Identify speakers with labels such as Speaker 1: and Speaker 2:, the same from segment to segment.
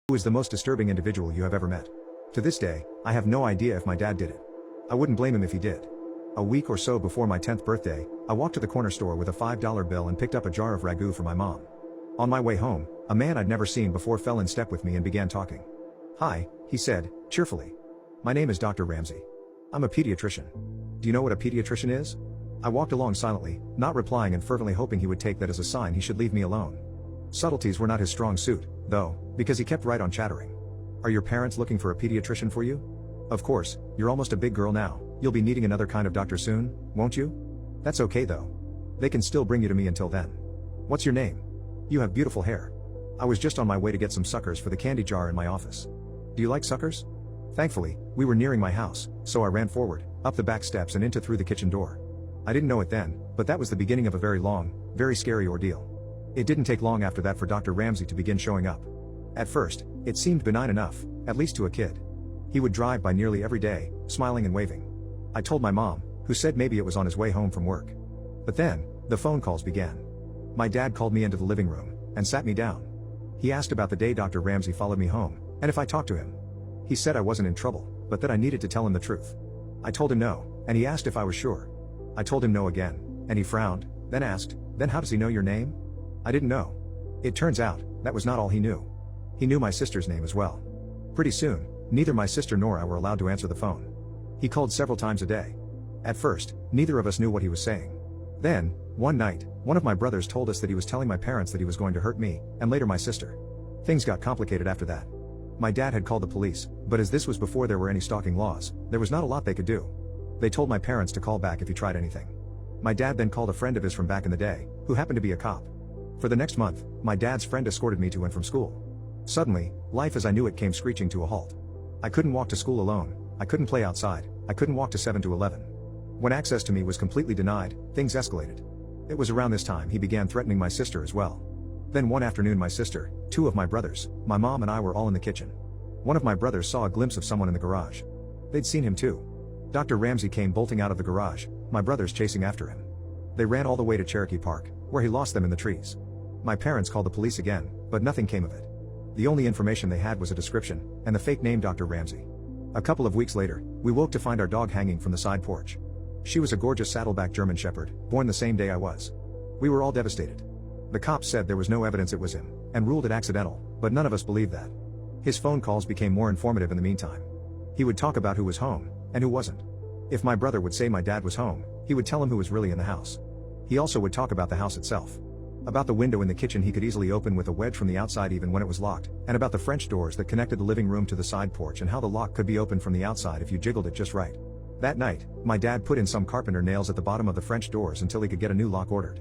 Speaker 1: Who is the most disturbing individual you have ever met? To this day, I have no idea if my dad did it. I wouldn't blame him if he did. A week or so before my 10th birthday, I walked to the corner store with a $5 bill and picked up a jar of ragu for my mom. On my way home, a man I'd never seen before fell in step with me and began talking. "Hi," he said, cheerfully. "My name is Dr. Ramsey. I'm a pediatrician. Do you know what a pediatrician is?" I walked along silently, not replying and fervently hoping he would take that as a sign he should leave me alone. Subtleties were not his strong suit, though, because he kept right on chattering. "Are your parents looking for a pediatrician for you? Of course, you're almost a big girl now, you'll be needing another kind of doctor soon, won't you? That's okay though. They can still bring you to me until then. What's your name? You have beautiful hair. I was just on my way to get some suckers for the candy jar in my office. Do you like suckers?" Thankfully, we were nearing my house, so I ran forward, up the back steps and into through the kitchen door. I didn't know it then, but that was the beginning of a very long, very scary ordeal. It didn't take long after that for Dr. Ramsey to begin showing up. At first, it seemed benign enough, at least to a kid. He would drive by nearly every day, smiling and waving. I told my mom, who said maybe it was on his way home from work. But then, the phone calls began. My dad called me into the living room, and sat me down. He asked about the day Dr. Ramsey followed me home, and if I talked to him. He said I wasn't in trouble, but that I needed to tell him the truth. I told him no, and he asked if I was sure. I told him no again, and he frowned, then asked, "Then how does he know your name?" I didn't know. It turns out, that was not all he knew. He knew my sister's name as well. Pretty soon, neither my sister nor I were allowed to answer the phone. He called several times a day. At first, neither of us knew what he was saying. Then, one night, one of my brothers told us that he was telling my parents that he was going to hurt me, and later my sister. Things got complicated after that. My dad had called the police, but as this was before there were any stalking laws, there was not a lot they could do. They told my parents to call back if he tried anything. My dad then called a friend of his from back in the day, who happened to be a cop. For the next month, my dad's friend escorted me to and from school. Suddenly, life as I knew it came screeching to a halt. I couldn't walk to school alone, I couldn't play outside, I couldn't walk to 7 to 11. When access to me was completely denied, things escalated. It was around this time he began threatening my sister as well. Then one afternoon my sister, 2 of my brothers, my mom and I were all in the kitchen. One of my brothers saw a glimpse of someone in the garage. They'd seen him too. Dr. Ramsey came bolting out of the garage, my brothers chasing after him. They ran all the way to Cherokee Park, where he lost them in the trees. My parents called the police again, but nothing came of it. The only information they had was a description, and the fake name Dr. Ramsey. A couple of weeks later, we woke to find our dog hanging from the side porch. She was a gorgeous saddleback German Shepherd, born the same day I was. We were all devastated. The cops said there was no evidence it was him, and ruled it accidental, but none of us believed that. His phone calls became more informative in the meantime. He would talk about who was home, and who wasn't. If my brother would say my dad was home, he would tell him who was really in the house. He also would talk about the house itself. About the window in the kitchen he could easily open with a wedge from the outside even when it was locked, and about the French doors that connected the living room to the side porch and how the lock could be opened from the outside if you jiggled it just right. That night, my dad put in some carpenter nails at the bottom of the French doors until he could get a new lock ordered.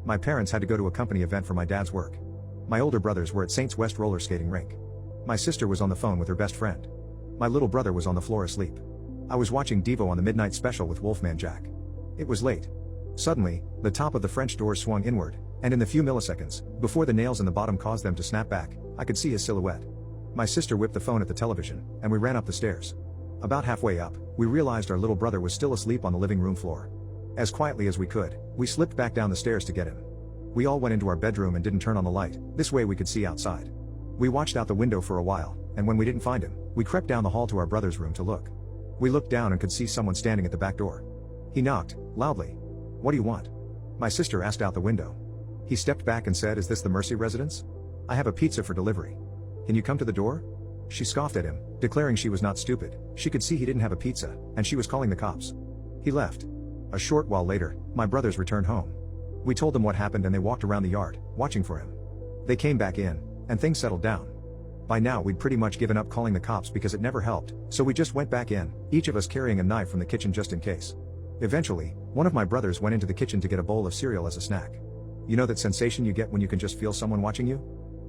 Speaker 1: My parents had to go to a company event for my dad's work. My older brothers were at Saints West roller skating rink. My sister was on the phone with her best friend. My little brother was on the floor asleep. I was watching Devo on the midnight special with Wolfman Jack. It was late. Suddenly, the top of the French doors swung inward, and in the few milliseconds, before the nails in the bottom caused them to snap back, I could see his silhouette. My sister whipped the phone at the television, and we ran up the stairs. About halfway up, we realized our little brother was still asleep on the living room floor. As quietly as we could, we slipped back down the stairs to get him. We all went into our bedroom and didn't turn on the light, this way we could see outside. We watched out the window for a while, and when we didn't find him, we crept down the hall to our brother's room to look. We looked down and could see someone standing at the back door. He knocked, loudly. "What do you want?" My sister asked out the window. He stepped back and said, "Is this the Mercy residence? I have a pizza for delivery. Can you come to the door?" She scoffed at him, declaring she was not stupid, she could see he didn't have a pizza, and she was calling the cops. He left. A short while later, my brothers returned home. We told them what happened and they walked around the yard, watching for him. They came back in, and things settled down. By now we'd pretty much given up calling the cops because it never helped, so we just went back in, each of us carrying a knife from the kitchen just in case. Eventually, one of my brothers went into the kitchen to get a bowl of cereal as a snack. You know that sensation you get when you can just feel someone watching you?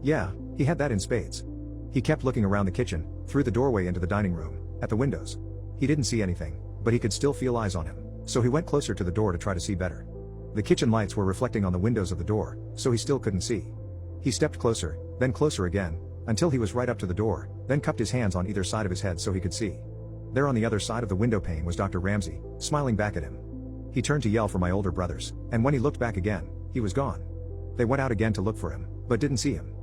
Speaker 1: Yeah, he had that in spades. He kept looking around the kitchen, through the doorway into the dining room, at the windows. He didn't see anything, but he could still feel eyes on him, so he went closer to the door to try to see better. The kitchen lights were reflecting on the windows of the door, so he still couldn't see. He stepped closer, then closer again, until he was right up to the door, then cupped his hands on either side of his head so he could see. There on the other side of the window pane was Dr. Ramsey, smiling back at him. He turned to yell for my older brothers, and when he looked back again, he was gone. They went out again to look for him, but didn't see him.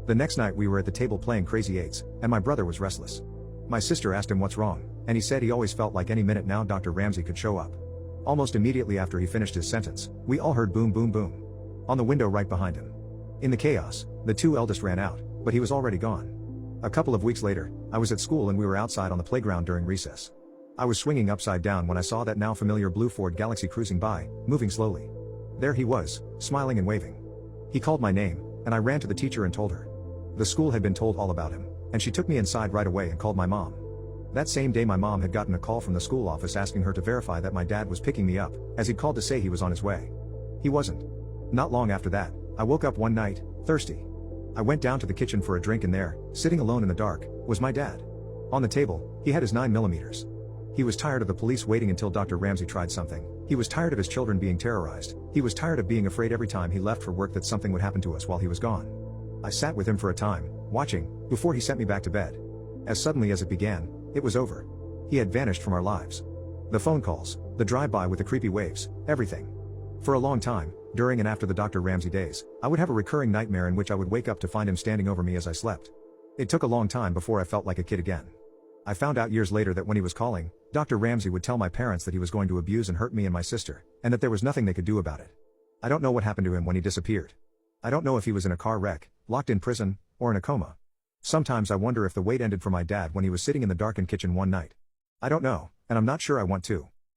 Speaker 1: The next night we were at the table playing Crazy Eights, and my brother was restless. My sister asked him what's wrong, and he said he always felt like any minute now Dr. Ramsey could show up. Almost immediately after he finished his sentence, we all heard boom boom boom on the window right behind him. In the chaos, the two eldest ran out, but he was already gone. A couple of weeks later, I was at school and we were outside on the playground during recess. I was swinging upside down when I saw that now familiar blue Ford Galaxy cruising by, moving slowly. There he was, smiling and waving. He called my name, and I ran to the teacher and told her. The school had been told all about him, and she took me inside right away and called my mom. That same day my mom had gotten a call from the school office asking her to verify that my dad was picking me up, as he'd called to say he was on his way. He wasn't. Not long after that, I woke up one night, thirsty. I went down to the kitchen for a drink and there, sitting alone in the dark, was my dad. On the table, he had his 9mm. He was tired of the police waiting until Dr. Ramsey tried something. He was tired of his children being terrorized. He was tired of being afraid every time he left for work that something would happen to us while he was gone. I sat with him for a time, watching, before he sent me back to bed. As suddenly as it began, it was over. He had vanished from our lives. The phone calls, the drive-by with the creepy waves, everything. For a long time, during and after the Dr. Ramsey days, I would have a recurring nightmare in which I would wake up to find him standing over me as I slept. It took a long time before I felt like a kid again. I found out years later that when he was calling, Dr. Ramsey would tell my parents that he was going to abuse and hurt me and my sister, and that there was nothing they could do about it. I don't know what happened to him when he disappeared. I don't know if he was in a car wreck, locked in prison, or in a coma. Sometimes I wonder if the wait ended for my dad when he was sitting in the darkened kitchen one night. I don't know, and I'm not sure I want to.